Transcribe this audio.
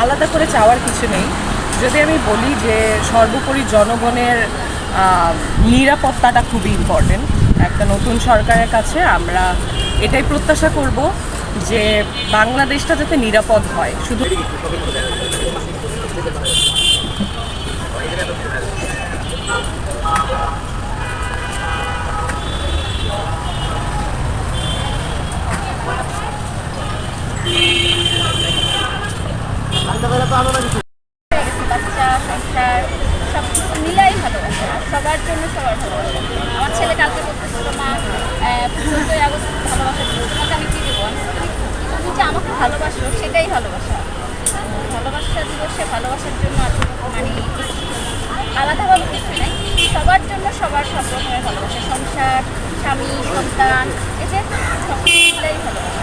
আলাদা করে চাওয়ার কিছু নেই। যদি আমি বলি যে সর্বোপরি জনগণের নিরাপত্তাটা খুবই ইম্পর্টেন্ট। একটা নতুন সরকারের কাছে আমরা এটাই প্রত্যাশা করব যে বাংলাদেশটা যাতে নিরাপদ হয়। শুধু বাচ্চা সংসার সব কিছু মিলাই ভালোবাসা, সবার জন্য সবার ভালোবাসা। আমার ছেলে কালকে বলতেছিল, মা 15ই আগস্ট ভালোবাসা দিবস, তোমাকে আমি কী দেবো? তুমি যে আমাকে ভালোবাসো সেটাই ভালোবাসা। ভালোবাসা দিবসে ভালোবাসার জন্য আর মানে আলাদাভাবে কিছু নেই, সবার জন্য সবার সব রকমের ভালোবাসা, সংসার, স্বামী, সন্তান, এই যে সব মিলাই ভালোবাসা।